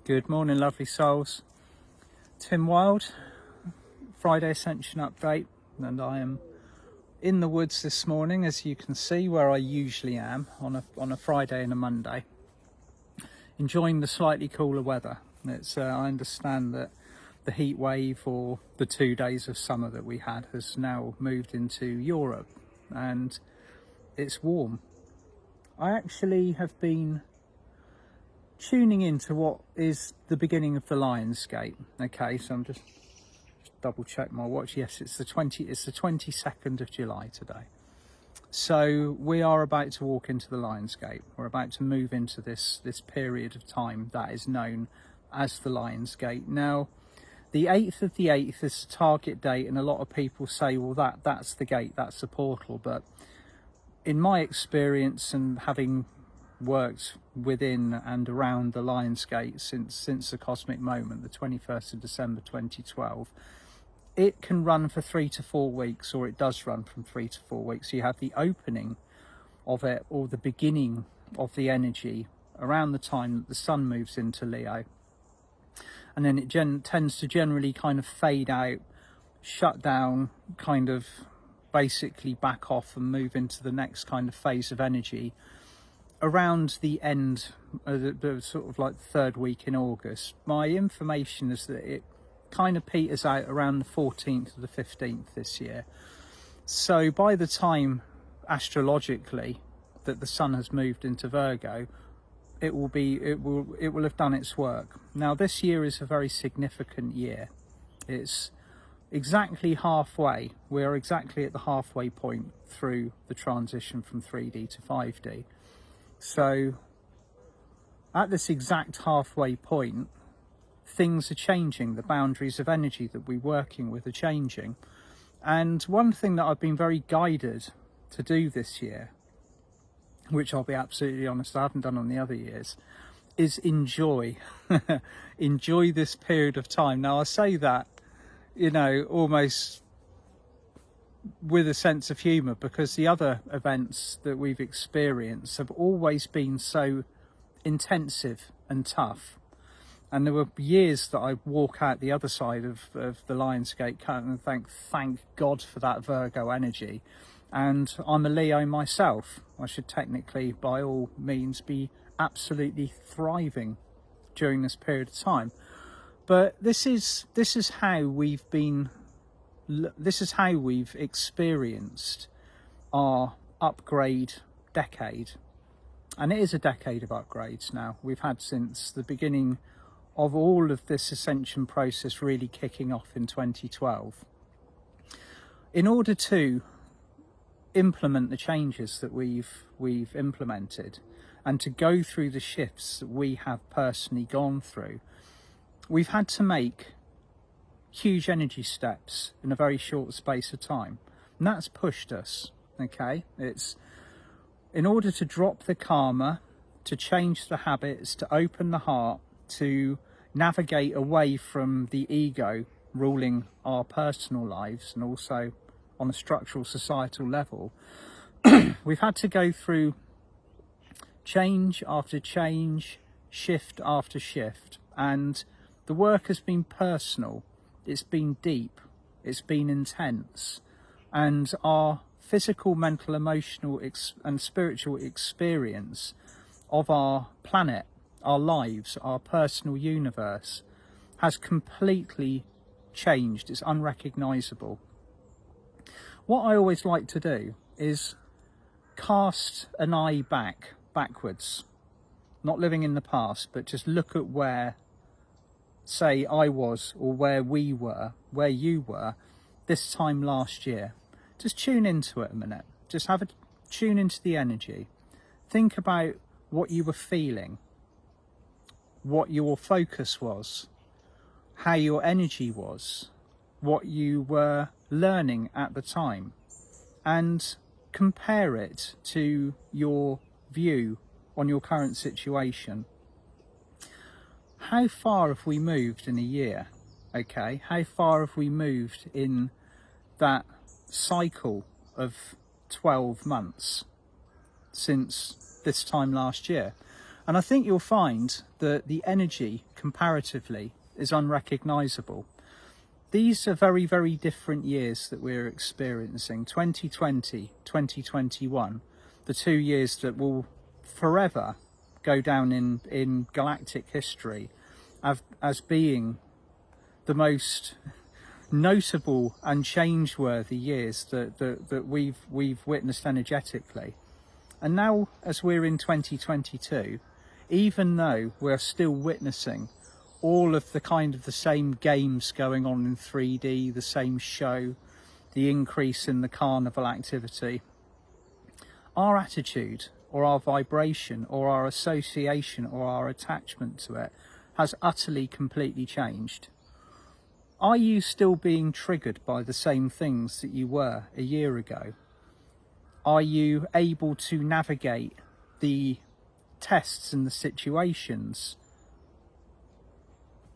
Good morning, lovely souls. Tim Wild, Friday Ascension update, and I am in the woods this morning, as you can see, where I usually am on a Friday and a Monday, enjoying the slightly cooler weather. It's I understand that the heat wave, or the 2 days of summer that we had, has now moved into Europe, and it's warm. I actually have been tuning into what is the beginning of the Lion's Gate. Okay, so I'm just double check my watch. Yes, it's the 22nd of July today. So we are about to walk into the Lion's Gate. We're about to move into this period of time that is known as the Lion's Gate. Now, the 8th of the 8th is the target date, and a lot of people say, well, that's the gate, that's the portal. But in my experience, and having worked within and around the Lion's Gate since the cosmic moment, the 21st of December 2012, it can run for 3 to 4 weeks, or it does run from 3 to 4 weeks. You have the opening of it, or the beginning of the energy, around the time that the sun moves into Leo, and then it tends to generally kind of fade out, shut down, kind of basically back off and move into the next kind of phase of energy around the end of the sort of like the third week in August. My information is that it kind of peters out around the 14th to the 15th this year. So by the time astrologically that the sun has moved into Virgo, it will have done its work. Now, this year is a very significant year. It's exactly halfway. We are exactly at the halfway point through the transition from 3D to 5D. So at this exact halfway point, things are changing. The boundaries of energy that we're working with are changing. And one thing that I've been very guided to do this year, which I'll be absolutely honest, I haven't done on the other years, is enjoy. Enjoy this period of time. Now, I say that, you know, almost with a sense of humour, because the other events that we've experienced have always been so intensive and tough. And there were years that I walk out the other side of the Lion's Gate and thank God for that Virgo energy. And I'm a Leo myself. I should technically, by all means, be absolutely thriving during this period of time. But this is how we've experienced our upgrade decade. And it is a decade of upgrades now. We've had since the beginning of all of this ascension process really kicking off in 2012. In order to implement the changes that we've implemented, and to go through the shifts that we have personally gone through, we've had to make huge energy steps in a very short space of time, and that's pushed us. Okay, it's in order to drop the karma, to change the habits, to open the heart, to navigate away from the ego ruling our personal lives, and also on a structural societal level. We've had to go through change after change, shift after shift, and the work has been personal, it's been deep, it's been intense, and our physical, mental, emotional and spiritual experience of our planet, our lives, our personal universe has completely changed. It's unrecognisable. What I always like to do is cast an eye backwards, not living in the past, but just look at where, say, I was, or where we were, where you were this time last year. Just tune into it a minute. Just have a tune into the energy. Think about what you were feeling, what your focus was, how your energy was, what you were learning at the time, and compare it to your view on your current situation. How far have we moved in a year? Okay, how far have we moved in that cycle of 12 months since this time last year? And I think you'll find that the energy comparatively is unrecognisable. These are very, very different years that we're experiencing. 2020, 2021, the 2 years that will forever go down in galactic history as being the most notable and change-worthy years that we've witnessed energetically. And now, as we're in 2022, even though we're still witnessing all of the same games going on in 3D, the same show, the increase in the carnival activity, our attitude or our vibration or our association or our attachment to it has utterly, completely changed. Are you still being triggered by the same things that you were a year ago? Are you able to navigate the tests and the situations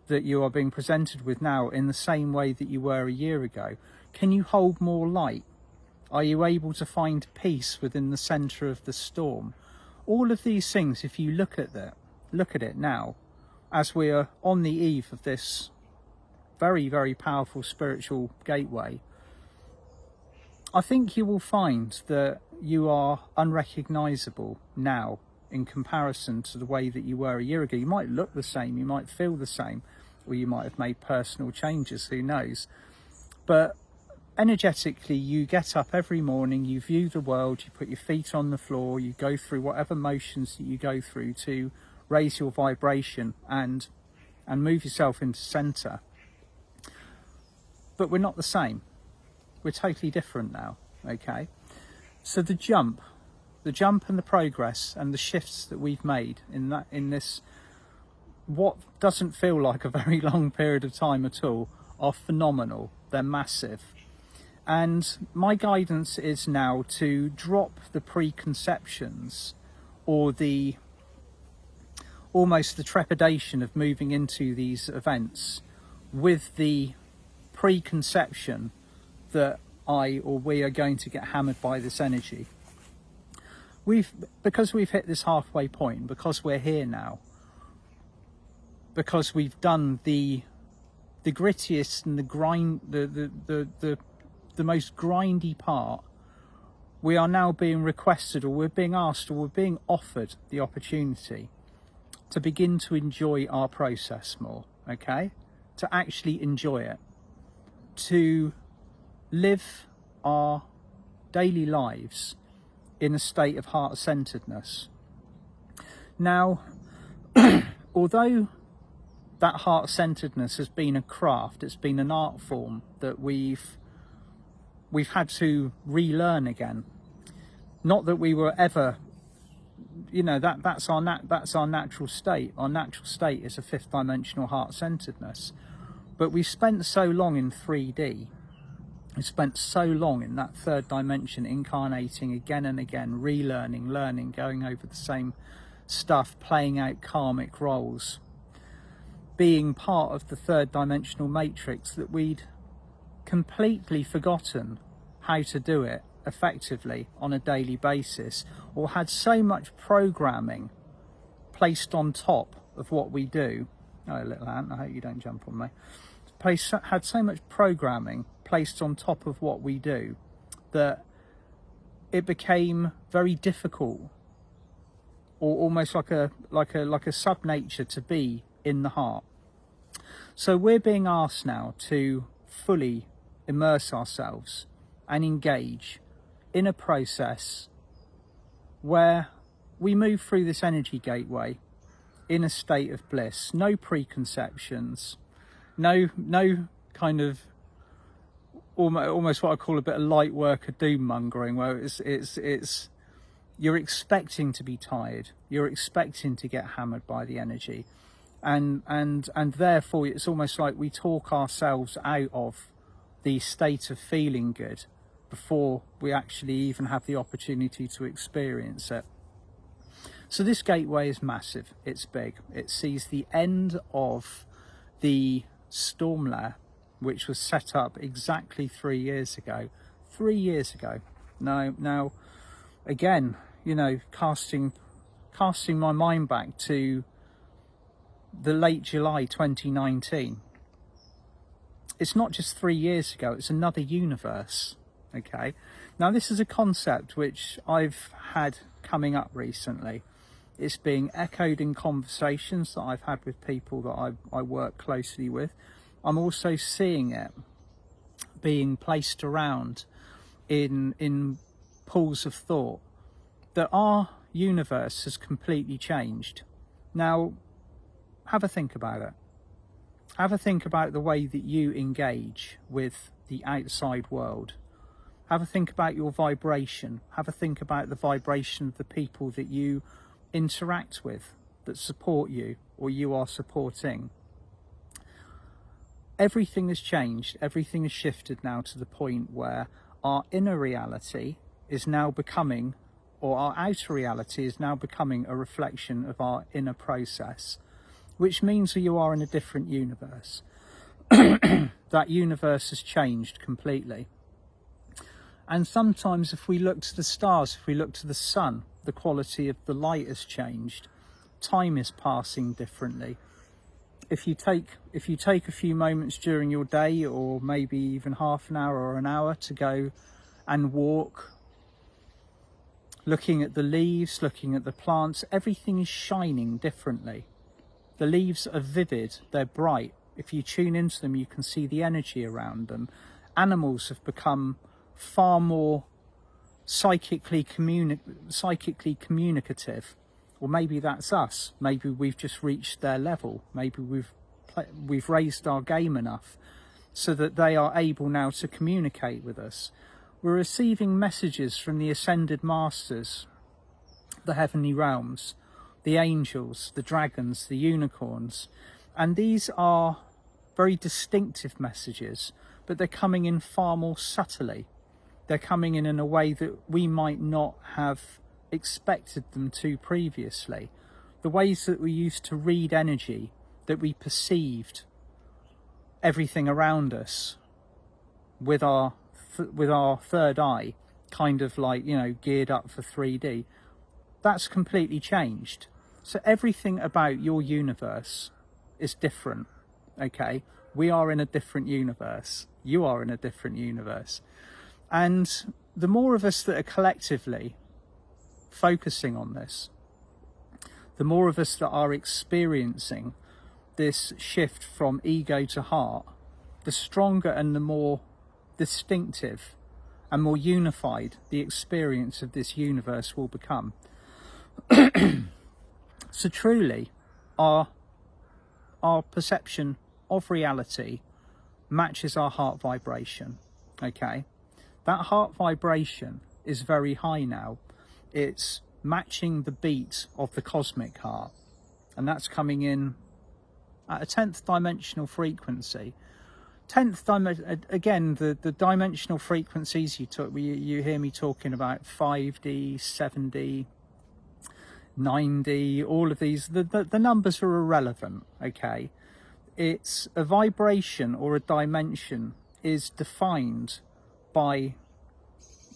that you are being presented with now in the same way that you were a year ago? Can you hold more light? Are you able to find peace within the centre of the storm? All of these things, if you look at it now, as we are on the eve of this very, very powerful spiritual gateway, I think you will find that you are unrecognisable now in comparison to the way that you were a year ago. You might look the same, you might feel the same, or you might have made personal changes, who knows. But energetically, you get up every morning, you view the world, you put your feet on the floor, you go through whatever motions that you go through to raise your vibration and move yourself into centre. But we're not the same. We're totally different now, okay? So the jump and the progress and the shifts that we've made in this, what doesn't feel like a very long period of time at all, are phenomenal. They're massive. And my guidance is now to drop the preconceptions or almost the trepidation of moving into these events with the preconception that we are going to get hammered by this energy. Because we've hit this halfway point, because we're here now, because we've done the grittiest and the most grindy part, we are now being requested, or we're being asked, or we're being offered the opportunity to begin to enjoy our process more, okay? To actually enjoy it, to live our daily lives in a state of heart-centeredness. Now, although that heart-centeredness has been a craft, it's been an art form that we've had to relearn again. Not that we were ever, that's our natural state. Our natural state is a fifth dimensional heart-centeredness. But we spent so long in 3D. We spent so long in that third dimension, incarnating again and again, relearning, learning, going over the same stuff, playing out karmic roles, being part of the third dimensional matrix, that we'd completely forgotten how to do it effectively on a daily basis, or had so much programming placed on top of what we do. Oh, little ant, I hope you don't jump on me. Had so much programming placed on top of what we do that it became very difficult, or almost like a sub-nature, to be in the heart. So we're being asked now to fully immerse ourselves and engage in a process where we move through this energy gateway in a state of bliss, no preconceptions, no kind of almost what I call a bit of light work of doom mongering, where it's you're expecting to be tired, you're expecting to get hammered by the energy, and therefore it's almost like we talk ourselves out of the state of feeling good before we actually even have the opportunity to experience it. So this gateway is massive, it's big, it sees the end of the storm layer, which was set up exactly 3 years ago. 3 years ago. Now again, casting casting my mind back to the late July 2019. It's not just 3 years ago, it's another universe. Okay, now this is a concept which I've had coming up recently. It's being echoed in conversations that I've had with people that I work closely with. I'm also seeing it being placed around in pools of thought that our universe has completely changed. Now, have a think about it. Have a think about the way that you engage with the outside world. Have a think about your vibration. Have a think about the vibration of the people that you interact with, that support you or you are supporting. Everything has changed. Everything has shifted now to the point where our inner reality is now becoming, or our outer reality is now becoming, a reflection of our inner process, which means that you are in a different universe. That universe has changed completely. And sometimes if we look to the stars, if we look to the sun, the quality of the light has changed. Time is passing differently. If you take a few moments during your day, or maybe even half an hour or an hour, to go and walk, looking at the leaves, looking at the plants, everything is shining differently. The leaves are vivid, they're bright. If you tune into them, you can see the energy around them. Animals have become far more psychically communicative, or maybe that's us. Maybe we've just reached their level. Maybe we've raised our game enough so that they are able now to communicate with us. We're receiving messages from the ascended masters, the heavenly realms, the angels, the dragons, the unicorns, and these are very distinctive messages, but they're coming in far more subtly. They're coming in a way that we might not have expected them to previously. The ways that we used to read energy, that we perceived everything around us with our third eye, kind of like, you know, geared up for 3D, that's completely changed. So everything about your universe is different. Okay, we are in a different universe. You are in a different universe. And the more of us that are collectively focusing on this, the more of us that are experiencing this shift from ego to heart, the stronger and the more distinctive and more unified the experience of this universe will become. So truly, our perception of reality matches our heart vibration. Okay, that heart vibration is very high now. It's matching the beat of the cosmic heart, and that's coming in at a 10th dimensional frequency. 10th dimension, again, the dimensional frequencies you hear me talking about, 5D, 7D, 9D, all of these, the numbers are irrelevant. Okay, it's a vibration, or a dimension is defined by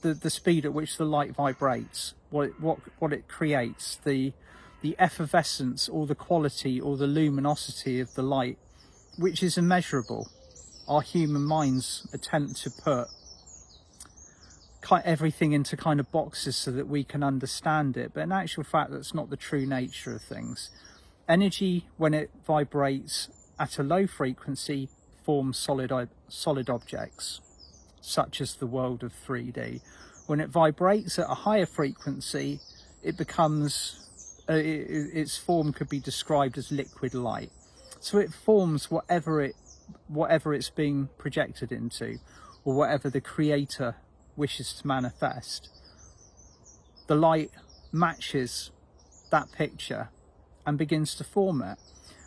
the speed at which the light vibrates, what it creates, the effervescence or the quality or the luminosity of the light, which is immeasurable. Our human minds attempt to put everything into kind of boxes so that we can understand it, but in actual fact that's not the true nature of things. Energy, when it vibrates at a low frequency, forms solid objects, such as the world of 3D. When it vibrates at a higher frequency, it becomes its form could be described as liquid light. So it forms whatever it's being projected into, or whatever the creator wishes to manifest. The light matches that picture and begins to form it,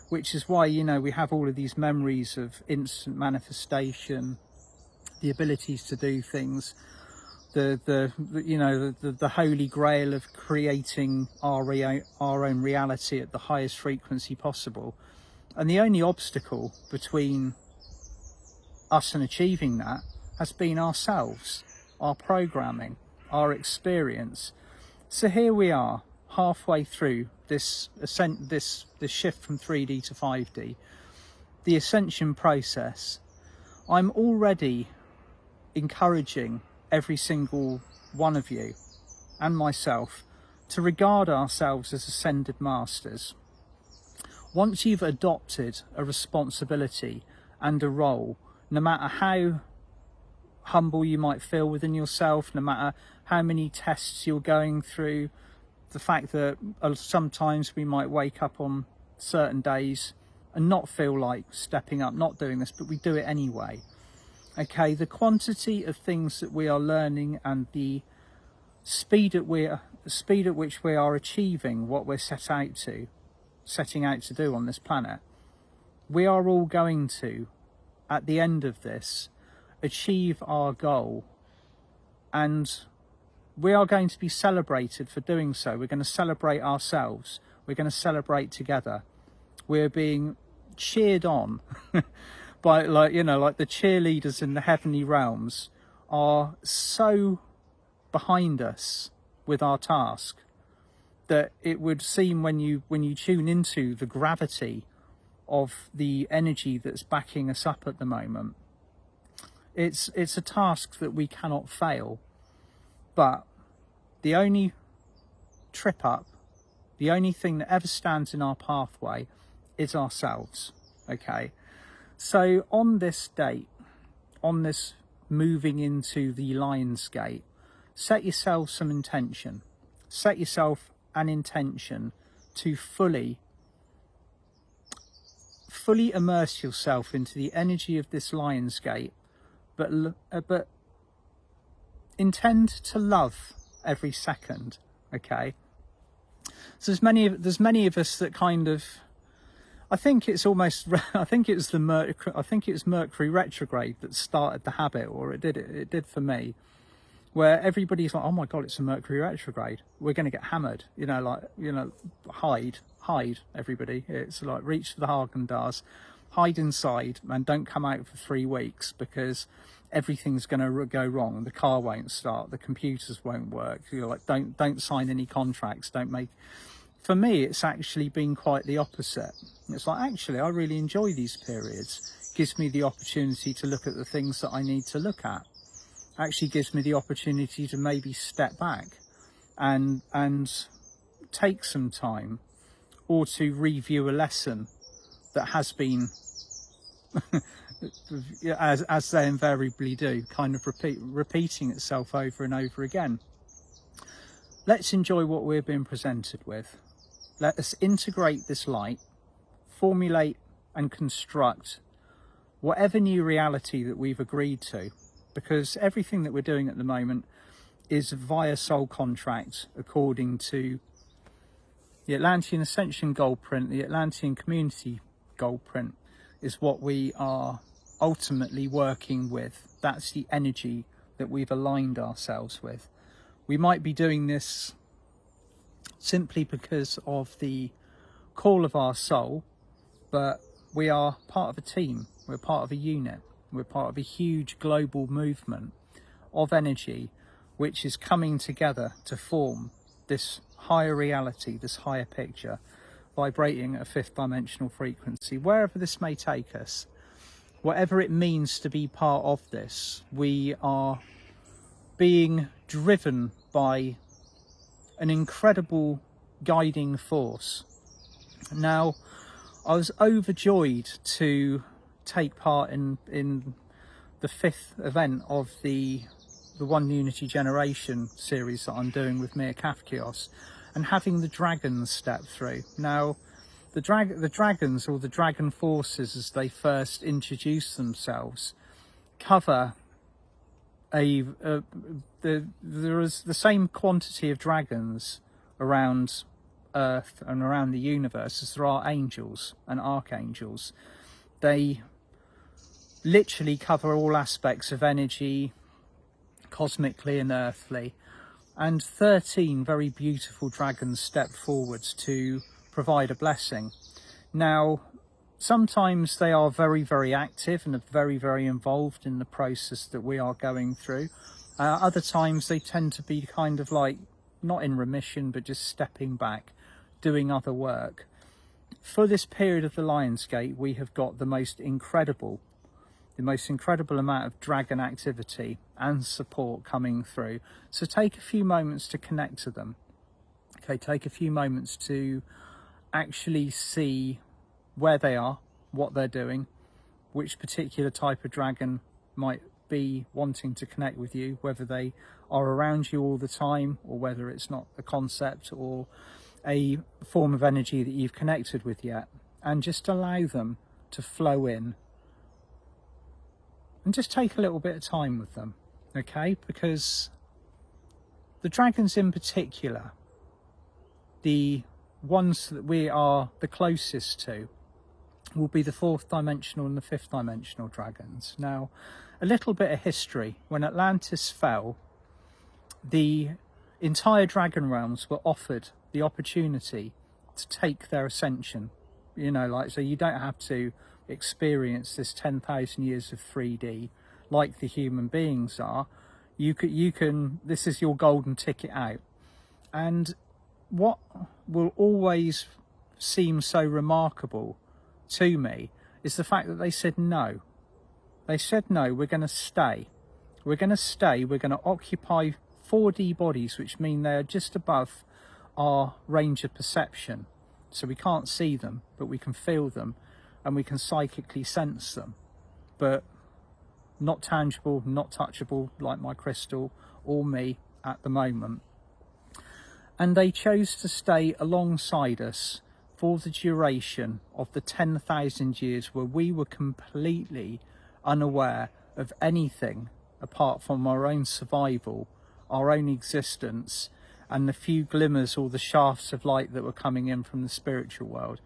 which is why, you know, we have all of these memories of instant manifestation, the abilities to do things, the holy grail of creating our own reality at the highest frequency possible. And the only obstacle between us and achieving that has been ourselves, our programming, our experience. So here we are, halfway through this shift from 3D to 5D, the ascension process, I'm already encouraging every single one of you and myself to regard ourselves as ascended masters. Once you've adopted a responsibility and a role, no matter how humble you might feel within yourself, no matter how many tests you're going through, the fact that sometimes we might wake up on certain days and not feel like stepping up, not doing this, but we do it anyway. Okay, the quantity of things that we are learning and the speed at which we are achieving what we're setting out to do on this planet, we are all going to, at the end of this, achieve our goal, and we are going to be celebrated for doing so. We're going to celebrate ourselves. We're going to celebrate together. We're being cheered on by, like the cheerleaders in the heavenly realms are so behind us with our task that it would seem, when you tune into the gravity of the energy that's backing us up at the moment, it's a task that we cannot fail. But the only trip up, the only thing that ever stands in our pathway is ourselves. Okay, so on this date, on this moving into the Lion's Gate, set yourself some intention. Set yourself an intention to fully immerse yourself into the energy of this Lion's Gate, but intend to love every second. Okay, so there's many of us that kind of, I think it's Mercury retrograde that started the habit, or it did for me, where everybody's like, oh my god, it's a Mercury retrograde, we're going to get hammered, hide everybody. It's like, reach for the Haagen-Dazs, hide inside and don't come out for 3 weeks, because everything's going to go wrong. The car won't start, the computers won't work. You're like, don't sign any contracts, don't make. For me, it's actually been quite the opposite. It's like, actually, I really enjoy these periods. It gives me the opportunity to look at the things that I need to look at. Actually gives me the opportunity to maybe step back and take some time, or to review a lesson that has been as they invariably do, kind of repeating itself over and over again. Let's enjoy what we're being presented with. Let us integrate this light, formulate and construct whatever new reality that we've agreed to, because everything that we're doing at the moment is via soul contract, according to the Atlantean Ascension gold print. The Atlantean Community gold print is what we are ultimately working with. That's the energy that we've aligned ourselves with. We might be doing this simply because of the call of our soul, but we are part of a team, we're part of a unit, we're part of a huge global movement of energy which is coming together to form this higher reality, this higher picture, vibrating at a 5th dimensional frequency. Wherever this may take us, whatever it means to be part of this, we are being driven by an incredible guiding force. Now, I was overjoyed to take part in the 5th event of the One Unity Generation series that I'm doing with Mir Kafkios, and having the dragons step through. Now, the dragons, or the dragon forces as they first introduce themselves, cover there is the same quantity of dragons around Earth and around the universe as there are angels and archangels. They literally cover all aspects of energy, cosmically and earthly, and 13 very beautiful dragons step forwards to provide a blessing. Now, sometimes they are very, very active and are very, very involved in the process that we are going through. Other times they tend to be kind of like not in remission, but just stepping back, doing other work. For this period of the Lion's Gate, we have got the most incredible amount of dragon activity and support coming through. So take a few moments to connect to them. Okay, take a few moments to actually see where they are, what they're doing, which particular type of dragon might be wanting to connect with you, whether they are around you all the time or whether it's not a concept or a form of energy that you've connected with yet. And just allow them to flow in and just take a little bit of time with them, okay? Because the dragons in particular, the ones that we are the closest to, will be the 4th dimensional and the 5th dimensional dragons. Now, a little bit of history. When Atlantis fell, the entire dragon realms were offered the opportunity to take their ascension. You know, like, so you don't have to experience this 10,000 years of 3D like the human beings are. You can, this is your golden ticket out. And what will always seem so remarkable to me is the fact that they said no. They said no, we're going to stay. We're going to stay, we're going to occupy 4D bodies, which mean they're just above our range of perception. So we can't see them, but we can feel them and we can psychically sense them. But not tangible, not touchable like my crystal or me at the moment. And they chose to stay alongside us for the duration of the 10,000 years where we were completely unaware of anything apart from our own survival, our own existence, and the few glimmers or the shafts of light that were coming in from the spiritual world.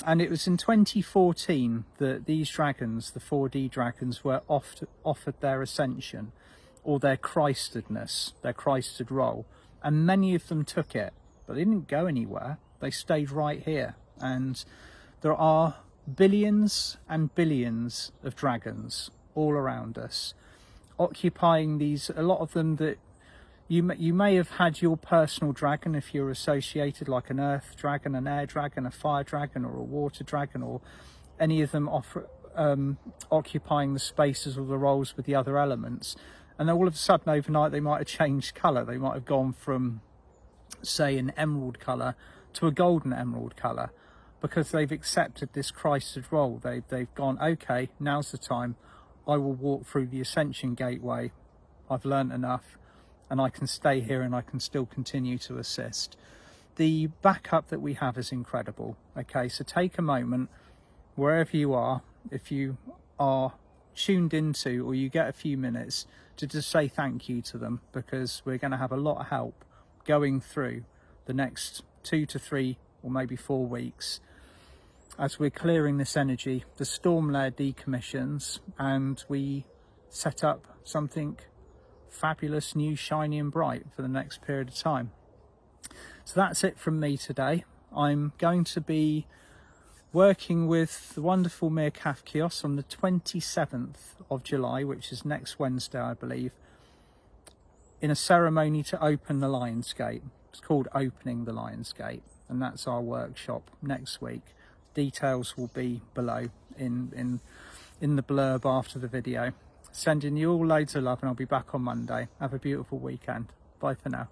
And it was in 2014 that these dragons, the 4D dragons, were offered their ascension or their Christedness, their Christed role. And many of them took it, but they didn't go anywhere. They stayed right here. And there are billions and billions of dragons all around us, occupying these, a lot of them that you may have had your personal dragon if you're associated, like an earth dragon, an air dragon, a fire dragon, or a water dragon, or any of them occupying the spaces or the roles with the other elements. And then all of a sudden overnight they might have changed colour. They might have gone from, say, an emerald colour to a golden emerald colour, because they've accepted this Christed role. They've gone, okay, now's the time. I will walk through the Ascension gateway. I've learnt enough and I can stay here and I can still continue to assist. The backup that we have is incredible. Okay, so take a moment wherever you are, if you are tuned into or you get a few minutes, to just say thank you to them, because we're going to have a lot of help going through the next 2 to 3 or maybe 4 weeks as we're clearing this energy, the storm layer decommissions, and we set up something fabulous, new, shiny and bright for the next period of time. So that's it from me today. I'm going to be working with the wonderful Meerkat Kiosk on the 27th of July, which is next Wednesday, I believe, in a ceremony to open the Lion's Gate. It's called Opening the Lion's Gate, and that's our workshop next week. Details will be below in the blurb after the video. Sending you all loads of love, and I'll be back on Monday. Have a beautiful weekend. Bye for now.